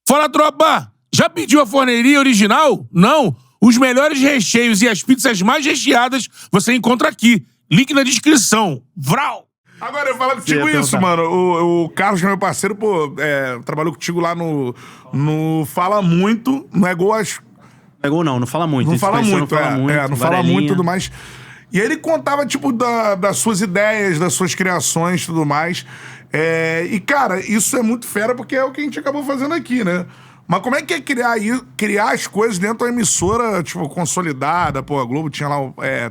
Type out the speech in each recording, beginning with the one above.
Fala, tropa! Já pediu a forneria original? Não? Os melhores recheios e as pizzas mais recheadas você encontra aqui. Link na descrição. Vral! Agora, eu falo contigo isso, mano. O Carlos, que é meu parceiro, pô, trabalhou contigo lá no Fala Muito. Não é gol às... Não é gol não fala muito. Não fala muito, não fala muito e tudo mais. E aí ele contava, tipo, das suas ideias, das suas criações e tudo mais. E, cara, isso é muito fera porque é o que a gente acabou fazendo aqui, né? Mas como é que é criar as coisas dentro da emissora, tipo, consolidada? Pô, a Globo tinha lá,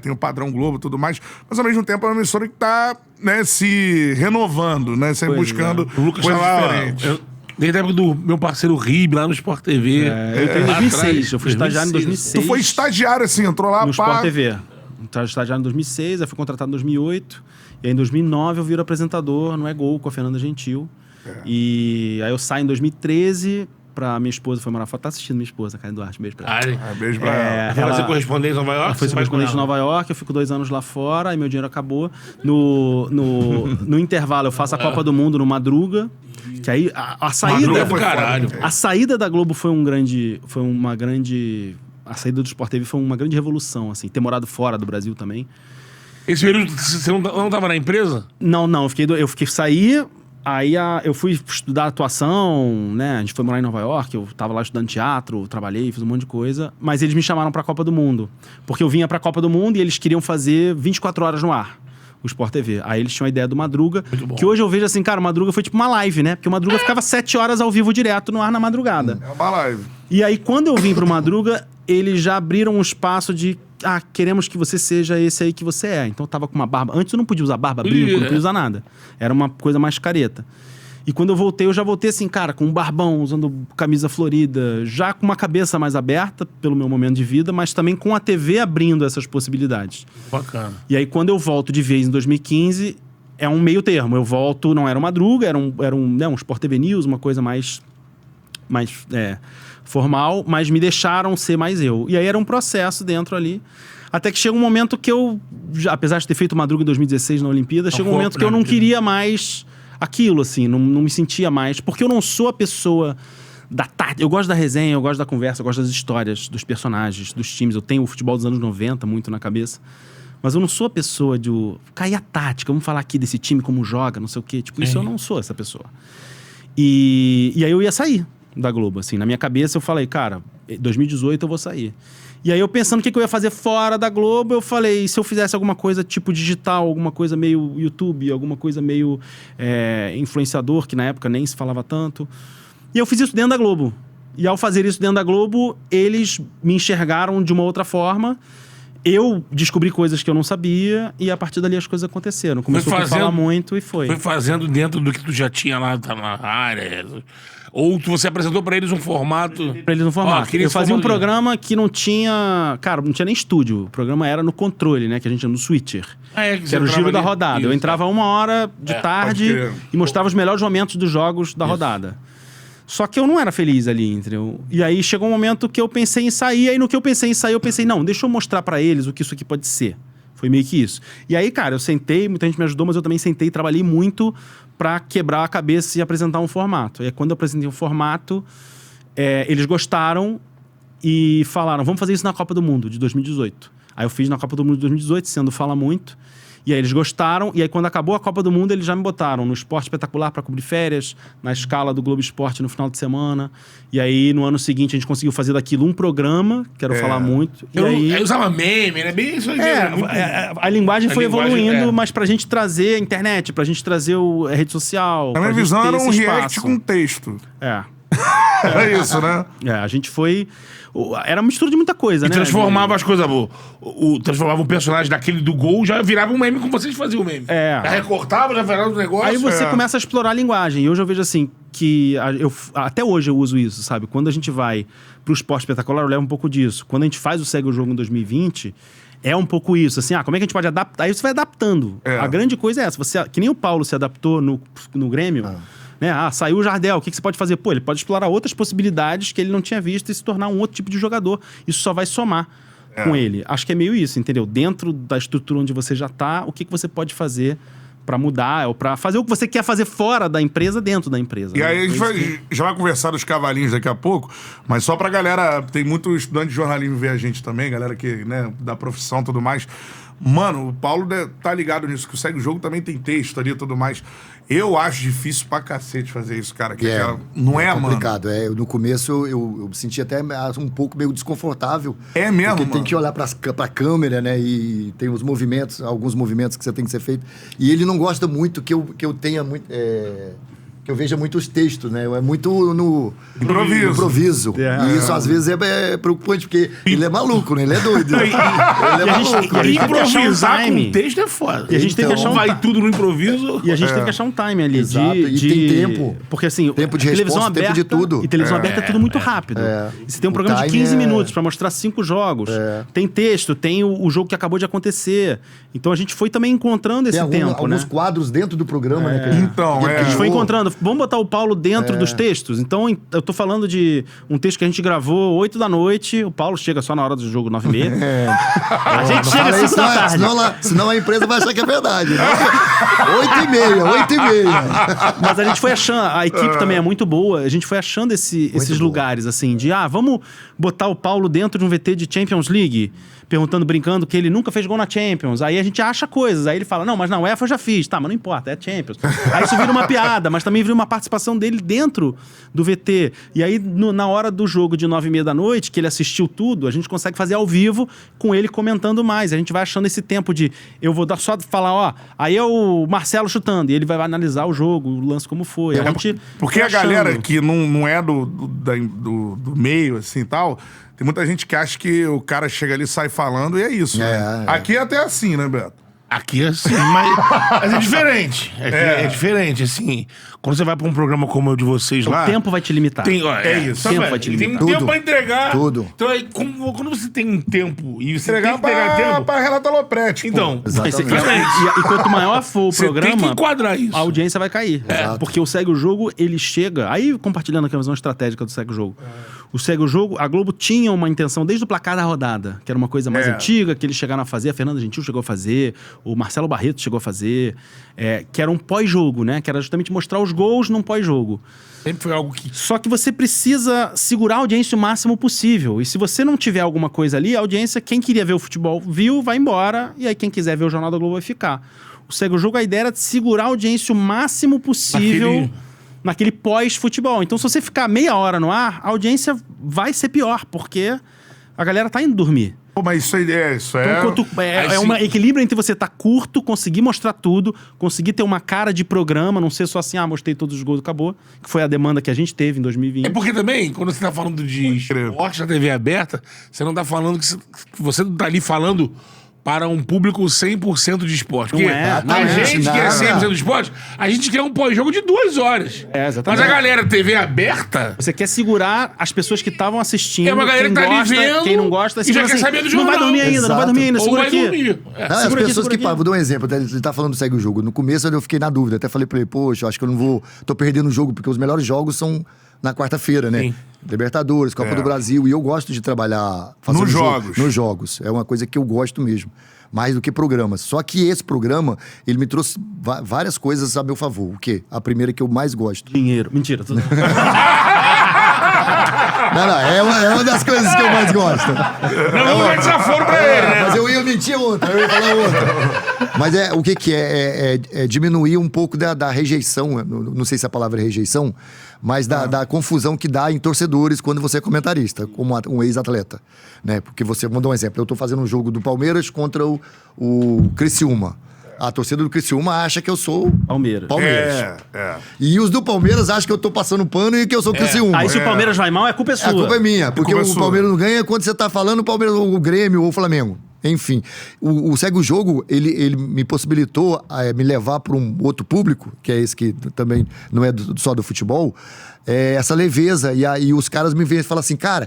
tem o padrão Globo e tudo mais, mas ao mesmo tempo é uma emissora que tá, né, se renovando, né? Sempre buscando Lucas coisas tava, diferentes. Desde a época do meu parceiro Rib, lá no Sport TV. Eu entrei em 2006, eu fui estagiário em 2006. Tu foi estagiário, assim, entrou lá, no Sport TV. Então, estagiário em 2006, aí fui contratado em 2008. E aí, em 2009, eu viro apresentador no É Gol com a Fernanda Gentil. E aí eu saio em 2013... pra minha esposa, foi morar fora. Tá assistindo minha esposa, Karen Duarte, beijo pra ela. Beijo pra ela. Ela foi correspondente em Nova York? Ela foi correspondente em Nova York, eu fico 2 anos lá fora, aí meu dinheiro acabou. No intervalo, eu faço a Copa do Mundo no Madruga, que aí a saída... Madruga do caralho. A saída da Globo foi uma grande... A saída do Sport TV foi uma grande revolução, assim. Ter morado fora do Brasil também. Esse período, você não tava na empresa? Não, saí... Aí eu fui estudar atuação, né? A gente foi morar em Nova York, eu tava lá estudando teatro, trabalhei, fiz um monte de coisa. Mas eles me chamaram pra Copa do Mundo. Porque eu vinha pra Copa do Mundo e eles queriam fazer 24 horas no ar, o Sport TV. Aí eles tinham a ideia do Madruga, que hoje eu vejo assim, cara, o Madruga foi tipo uma live, né? Porque o Madruga ficava 7 horas ao vivo direto no ar na madrugada. É uma live. E aí quando eu vim pro Madruga, eles já abriram um espaço de... queremos que você seja esse aí que você é. Então eu tava com uma barba... Antes eu não podia usar barba, brinco, não podia usar nada. Era uma coisa mais careta. E quando eu voltei, eu já voltei assim, cara, com um barbão, usando camisa florida, já com uma cabeça mais aberta, pelo meu momento de vida, mas também com a TV abrindo essas possibilidades. Bacana. E aí quando eu volto de vez em 2015, é um meio termo. Eu volto, não era uma Madruga, era um Sport TV News, uma coisa mais formal, mas me deixaram ser mais eu. E aí era um processo dentro ali. Até que chega um momento que eu, apesar de ter feito Madruga em 2016 na Olimpíada, chega um momento que eu não queria mais aquilo, assim, não me sentia mais. Porque eu não sou a pessoa da tática. Eu gosto da resenha, eu gosto da conversa, eu gosto das histórias, dos personagens, dos times. Eu tenho o futebol dos anos 90 muito na cabeça. Mas eu não sou a pessoa de cair a tática, vamos falar aqui desse time, como joga, não sei o quê. Tipo, isso eu não sou essa pessoa. E aí eu ia sair da Globo, assim. Na minha cabeça eu falei, cara, 2018 eu vou sair. E aí eu pensando o que eu ia fazer fora da Globo, eu falei, se eu fizesse alguma coisa tipo digital, alguma coisa meio YouTube, alguma coisa meio influenciador, que na época nem se falava tanto. E eu fiz isso dentro da Globo. E ao fazer isso dentro da Globo, eles me enxergaram de uma outra forma. Eu descobri coisas que eu não sabia e a partir dali as coisas aconteceram. Começou a falar muito e foi. Foi fazendo dentro do que tu já tinha lá na área... Ou você apresentou pra eles um formato... Pra eles um formato. Eu fazia um programa que não tinha... Cara, não tinha nem estúdio. O programa era no controle, né? Que a gente chama no switcher. Que era o giro da rodada. Eu entrava 1 hora de tarde e mostrava os melhores momentos dos jogos da rodada. Só que eu não era feliz ali, entendeu? E aí chegou um momento que eu pensei em sair. Aí no que eu pensei em sair, eu pensei, não, deixa eu mostrar pra eles o que isso aqui pode ser. Foi meio que isso. E aí, cara, eu sentei, muita gente me ajudou, mas eu também sentei e trabalhei muito pra quebrar a cabeça e apresentar um formato. E aí, quando eu apresentei um formato, eles gostaram e falaram, vamos fazer isso na Copa do Mundo, de 2018. Aí eu fiz na Copa do Mundo de 2018, sendo Fala Muito. E aí eles gostaram, e aí quando acabou a Copa do Mundo, eles já me botaram no Esporte Espetacular pra cobrir férias, na escala do Globo Esporte no final de semana. E aí, no ano seguinte, a gente conseguiu fazer daquilo um programa, quero falar muito. E aí usava meme, né? Bem isso aí. A linguagem foi evoluindo, mas pra gente trazer a internet, pra gente trazer a rede social. Na minha visão, era um react com texto. Era isso, né? A gente foi... Era uma mistura de muita coisa, né? Transformava as coisas... Transformava o personagem daquele do gol, já virava um meme como vocês faziam o meme. Já recortava, já virava um negócio. Aí você começa a explorar a linguagem. E hoje eu vejo assim, que... até hoje eu uso isso, sabe? Quando a gente vai pro Esporte Espetacular, eu levo um pouco disso. Quando a gente faz o Segue o Jogo em 2020... É um pouco isso, assim, como é que a gente pode adaptar? Aí você vai adaptando. A grande coisa é essa. Que nem o Paulo se adaptou no Grêmio... Né? Saiu o Jardel, o que você pode fazer? Pô, ele pode explorar outras possibilidades que ele não tinha visto e se tornar um outro tipo de jogador. Isso só vai somar com ele. Acho que é meio isso, entendeu? Dentro da estrutura onde você já tá, o que você pode fazer pra mudar, ou pra fazer o que você quer fazer fora da empresa, dentro da empresa. E né? aí a gente já vai conversar dos cavalinhos daqui a pouco, mas só pra galera, tem muito estudante de jornalismo ver a gente também, galera que, né, da profissão e tudo mais. Mano, o Paulo tá ligado nisso, que o Segue o Jogo também tem texto ali e tudo mais. Eu acho difícil pra cacete fazer isso, cara. Que não é, complicado. mano? No começo eu me senti até um pouco meio desconfortável. É mesmo, porque tem que olhar pra câmera, né? E tem os movimentos, alguns movimentos que você tem que ser feito. E ele não gosta muito que eu tenha muito... que eu veja muitos textos, né? É muito no improviso. E isso, às vezes, é preocupante, porque ele é maluco, né? Ele é doido. Ele é maluco. E improvisar com texto é foda. E a gente tem que achar vai tudo no improviso. E a gente tem que achar um time ali. Exato. E tem tempo. Porque assim, tempo de televisão resposta, aberta, tempo de tudo. E televisão aberta é tudo muito rápido. E você tem um programa de 15 minutos pra mostrar 5 jogos. Tem texto, tem o jogo que acabou de acontecer. Então a gente foi também encontrando esse tempo, alguns né? quadros dentro do programa, né? A gente foi encontrando. Vamos botar o Paulo dentro dos textos. Então, eu tô falando de um texto que a gente gravou 8 da noite. O Paulo chega só na hora do jogo, 9h30. A gente chega às 5 da tarde. Senão a empresa vai achar que é verdade. Né? 8h30. Mas a gente foi achando... A equipe também é muito boa. A gente foi achando esses lugares, assim, de... vamos botar o Paulo dentro de um VT de Champions League. Perguntando, brincando, que ele nunca fez gol na Champions. Aí a gente acha coisas. Aí ele fala, não, mas na UEFA eu já fiz. Tá, mas não importa, é Champions. Aí isso vira uma piada, mas também vira uma participação dele dentro do VT. E aí, na hora do jogo de 9h30 da noite, que ele assistiu tudo, a gente consegue fazer ao vivo com ele comentando mais. A gente vai achando esse tempo de... Eu vou só falar, aí é o Marcelo chutando. E ele vai analisar o jogo, o lance como foi. Porque a galera que não é do meio, assim, e tal... Tem muita gente que acha que o cara chega ali e sai falando e é isso. Né? Aqui é até assim, né, Beto? Aqui é assim, mas é diferente. É diferente, assim. Quando você vai pra um programa como o de vocês lá... O tempo vai te limitar. Isso. O tempo vai te limitar. Tem um tempo pra entregar. Tudo. Então, aí, quando você tem um tempo e você entregar tem que entregar tempo... pra Renata Lopretti. Então, e quanto maior for o programa... Você tem que enquadrar isso. A audiência vai cair. Porque o Segue o Jogo, ele chega... Aí, compartilhando aqui a visão estratégica do Segue o Jogo. O Segue o Jogo, a Globo tinha uma intenção desde o placar da rodada, que era uma coisa mais antiga, que eles chegaram a fazer, a Fernanda Gentil chegou a fazer, o Marcelo Barreto chegou a fazer, que era um pós-jogo, né? Que era justamente mostrar os gols num pós-jogo. Sempre foi algo que... Só que você precisa segurar a audiência o máximo possível. E se você não tiver alguma coisa ali, a audiência, quem queria ver o futebol viu, vai embora, e aí quem quiser ver o Jornal da Globo vai ficar. O Segue o Jogo, a ideia era de segurar a audiência o máximo possível... Naquele pós-futebol. Então, se você ficar meia hora no ar, a audiência vai ser pior, porque a galera tá indo dormir. Pô, mas isso Então, é um equilíbrio entre você tá curto, conseguir mostrar tudo, conseguir ter uma cara de programa, não ser só assim, mostrei todos os gols, acabou. Que foi a demanda que a gente teve em 2020. É porque também, quando você tá falando de esporte na TV aberta, você não tá falando que você não tá ali falando... para um público 100% de esporte. Porque a gente que é 100% de esporte, a gente quer um pós-jogo de 2 horas. Exatamente. Mas a galera TV aberta... Você quer segurar as pessoas que estavam assistindo, é uma galera quem que tá gosta, ali vendo quem não gosta... e já quer saber do jornal. Não vai dormir ainda, não vai dormir ainda, segura aqui. Dormir. As pessoas que... Vou dar um exemplo, ele tá falando do Segue o Jogo. No começo eu fiquei na dúvida, até falei pra ele, poxa, eu acho que eu não vou... Tô perdendo o jogo, porque os melhores jogos são... na quarta-feira, né? Sim. Libertadores, Copa do Brasil. E eu gosto de trabalhar... Nos jogos. Nos jogos. É uma coisa que eu gosto mesmo. Mais do que programas. Só que esse programa, ele me trouxe várias coisas a meu favor. O quê? A primeira que eu mais gosto. Dinheiro. Mentira. Tudo... Não, é uma das coisas que eu mais gosto. Não já foram pra ele, né? Mas eu ia mentir outra, eu ia falar outra. Mas o que é? É diminuir um pouco da rejeição, não sei se a palavra é rejeição, mas da confusão que dá em torcedores quando você é comentarista, como um ex-atleta. Né? Porque vamos dar um exemplo, eu estou fazendo um jogo do Palmeiras contra o Criciúma. A torcida do Criciúma acha que eu sou Palmeiras. E os do Palmeiras acham que eu tô passando pano e que eu sou Criciúma. Aí se o Palmeiras vai mal, a culpa é sua. A culpa é minha, porque o Palmeiras não ganha quando você tá falando o Palmeiras, o Grêmio ou o Flamengo. Enfim, o Segue o Jogo, ele me possibilitou me levar para um outro público, que é esse que também não é só do futebol, essa leveza. E aí os caras me veem e falam assim, cara...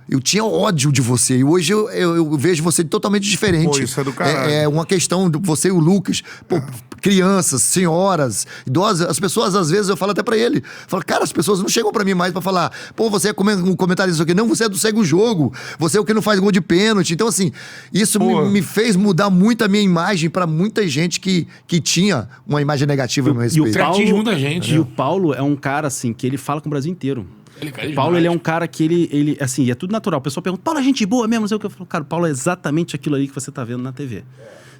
Eu tinha ódio de você. E hoje eu vejo você totalmente diferente. Pô, isso é do caralho. É uma questão de você e o Lucas. Pô, crianças, senhoras, idosas. As pessoas, às vezes, eu falo até pra ele. Falo, cara, as pessoas não chegam pra mim mais pra falar, pô, você é um comentarista aqui. Não, você é do Segue o Jogo. Você é o que não faz gol de pênalti. Então, assim, isso me fez mudar muito a minha imagem pra muita gente que tinha uma imagem negativa no meu respeito. Muita gente. E o Paulo é um cara, assim, que ele fala com o Brasil inteiro. O Paulo, ele é um cara que ele assim, é tudo natural. O pessoal pergunta, Paulo é gente boa mesmo, não sei o que. Eu falo, cara, o Paulo é exatamente aquilo ali que você tá vendo na TV.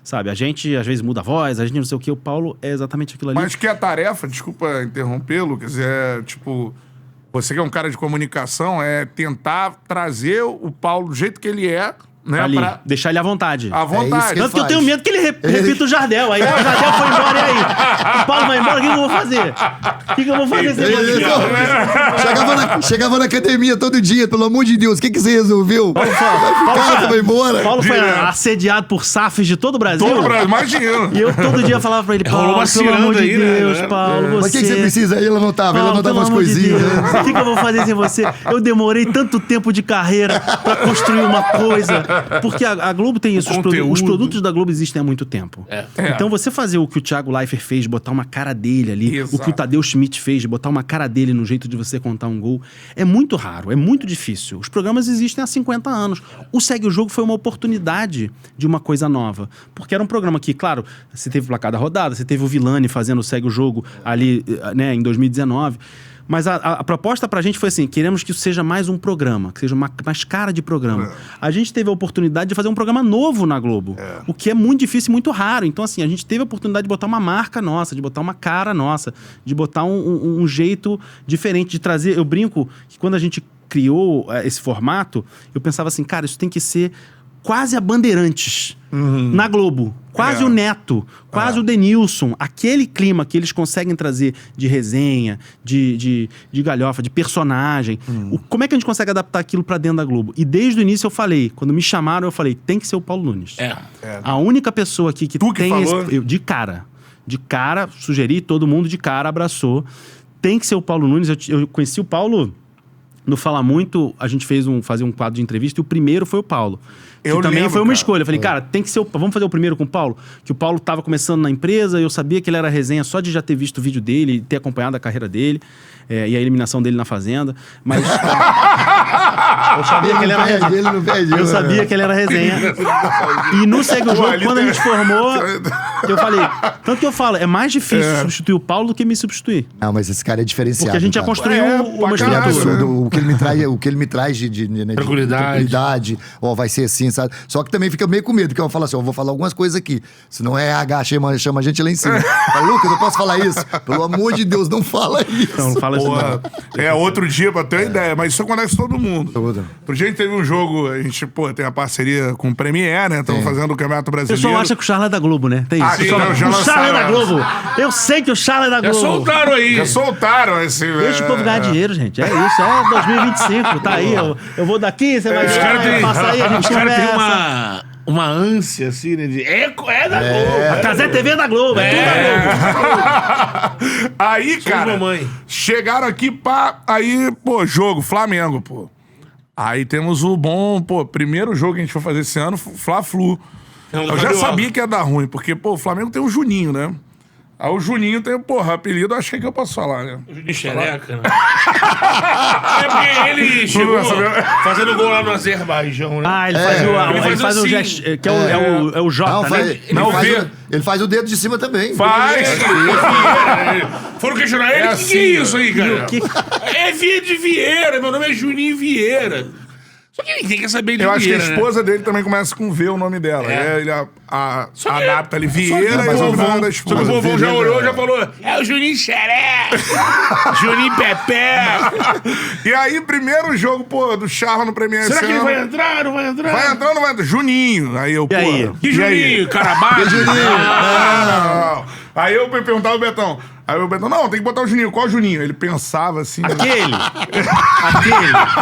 Sabe, a gente às vezes muda a voz, a gente não sei o que, o Paulo é exatamente aquilo ali. Mas que a tarefa, desculpa interrompê-lo, quer dizer, tipo, você que é um cara de comunicação, é tentar trazer o Paulo do jeito que ele é, né? Ali, deixar ele à vontade. À vontade. Tanto que eu tenho medo que ele repita o Jardel. Aí o Jardel foi embora, e aí? O Paulo vai embora, o que eu vou fazer? O que eu vou fazer? Chegava na academia todo dia, pelo amor de Deus, o que você resolveu? Vai embora. Paulo foi assediado por SAFs de todo o Brasil. Todo o Brasil, imagina. E eu todo dia falava pra ele, Paulo, pelo amor de Deus, Paulo, você... Mas o que você precisa? Ele anotava umas coisinhas. O que eu vou fazer sem você? Eu demorei tanto tempo de carreira pra construir uma coisa. Porque a Globo tem isso, os produtos da Globo existem há muito tempo. Então você fazer o que o Thiago Leifert fez, botar uma cara dele ali, o que o Tadeu Schmidt fez, botar uma cara dele no jeito de você contar um gol, é muito raro, é muito difícil. Os programas existem há 50 anos. O Segue o Jogo foi uma oportunidade de uma coisa nova. Porque era um programa que, claro, você teve o Placar da Rodada, você teve o Villani fazendo o Segue o Jogo ali, né, em 2019... Mas a proposta pra gente foi assim, queremos que isso seja mais um programa, que seja mais cara de programa. A gente teve a oportunidade de fazer um programa novo na Globo, o que é muito difícil e muito raro. Então, assim, a gente teve a oportunidade de botar uma marca nossa, de botar uma cara nossa, de botar um jeito diferente, de trazer... Eu brinco que quando a gente criou esse formato, eu pensava assim, cara, isso tem que ser quase a Bandeirantes na Globo. Quase o Neto, quase o Denilson. Aquele clima que eles conseguem trazer de resenha, de galhofa, de personagem. Como é que a gente consegue adaptar aquilo pra dentro da Globo? E desde o início eu falei, quando me chamaram, eu falei, tem que ser o Paulo Nunes. A única pessoa aqui que tem esse... De cara, sugeri, todo mundo de cara abraçou. Tem que ser o Paulo Nunes. Eu conheci o Paulo... No Fala Muito, a gente fazia um quadro de entrevista e o primeiro foi o Paulo. Que também foi uma escolha. Eu falei, cara, tem que ser vamos fazer o primeiro com o Paulo? Que o Paulo tava começando na empresa, eu sabia que ele era resenha só de já ter visto o vídeo dele e ter acompanhado a carreira dele. E a eliminação dele na Fazenda. Mas eu sabia que ele era resenha. Eu sabia que ele era resenha. E no Segue o Jogo, quando a gente formou, eu falei... Tanto que eu falo, é mais difícil substituir o Paulo do que me substituir. Não, mas esse cara é diferenciado. Porque a gente já construiu uma estrutura. O que ele me traz de tranquilidade. Vai ser assim, sabe? Só que também fica meio com medo, porque eu falo assim, eu vou falar algumas coisas aqui. Se não é RH, chama a gente lá em cima. Fala, Lucas, eu posso falar isso? Pelo amor de Deus, não fala isso. Não fala isso não. Outro dia, pra ter uma ideia, mas isso acontece com todo mundo. Outro dia a gente teve um jogo, a gente, tem a parceria com o Premier, né? Estamos fazendo o Campeonato Brasileiro. O pessoal acha que o Charla é da Globo, né? Tem isso. O Charla é da Globo. Eu sei que o Charla é da Globo. Já soltaram aí. Já soltaram esse... Deixa o povo ganhar dinheiro, gente. É isso, é 2025. Tá aí, eu vou daqui, você vai passar aí, a gente conversa. Uma ânsia, assim, né? É da Globo. A Casé TV é da Globo, é tudo da Globo. Aí, cara, chegaram aqui aí, jogo, Flamengo, pô. Aí temos o primeiro jogo que a gente foi fazer esse ano, Fla-Flu. Eu já sabia que ia dar ruim, porque, o Flamengo tem o Juninho, né? Aí o Juninho tem, apelido, acho que eu posso falar, né? O Juninho Xereca, né? É porque ele chegou fazendo gol lá no Azerbaijão, né? Ele faz o gesto, que é o J, né? Ele faz o dedo de cima também. Faz! Foram questionar ele, o que é isso aí, cara? É Vieira, meu nome é Juninho Vieira. Só que ninguém quer saber de Vieira, eu acho que a esposa dele também começa com V o nome dela. Ele adapta ali Vieira, mas o nome da esposa. Só que o vovô já olhou, já falou, é o Juninho Xeré, Juninho Pepé. E aí, primeiro jogo, do Charla no Premier. Será que ele vai entrar? Não vai entrar? Vai entrar ou não vai entrar? Juninho. Aí eu, Que Juninho? Carabate? Que Juninho? Não. Aí eu perguntava ao Betão. Aí o Betão, não, tem que botar o Juninho. Qual Juninho? Ele pensava assim... Aquele.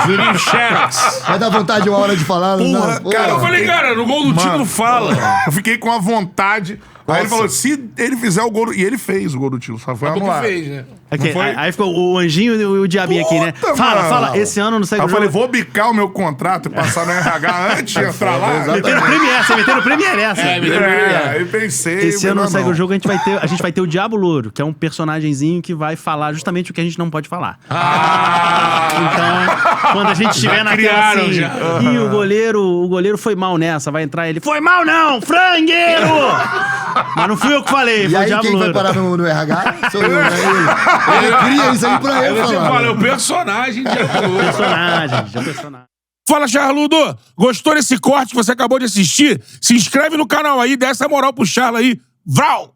Juninho Xerox. Vai dar vontade uma hora de falar. Porra, cara, eu falei, cara, no gol do título fala. Eu fiquei com a vontade... Aí ele falou, se ele fizer o gol... E ele fez o gol do título, só foi anular. fez, né? Aí ficou o anjinho e o diabinho aqui, né? Fala, esse ano não segue o jogo. Eu falei, vou bicar o meu contrato e passar no RH antes de entrar lá. Meteram o Premier essa. Aí pensei... Esse ano não segue o jogo, a gente vai ter o Diabo Louro, que é um personagemzinho que vai falar justamente o que a gente não pode falar. Então, quando a gente estiver na tela assim, e o goleiro foi mal nessa, vai entrar ele, foi mal não, frangueiro! Mas não fui eu que falei, foi o Diabo Louro. E aí quem vai parar no RH? Sou eu, né? Ele cria isso aí pra ele falar. Você fala, é o personagem Diabo Louro. Personagem. Fala, Charludo! Gostou desse corte que você acabou de assistir? Se inscreve no canal aí, dá essa moral pro Charla aí. Vral!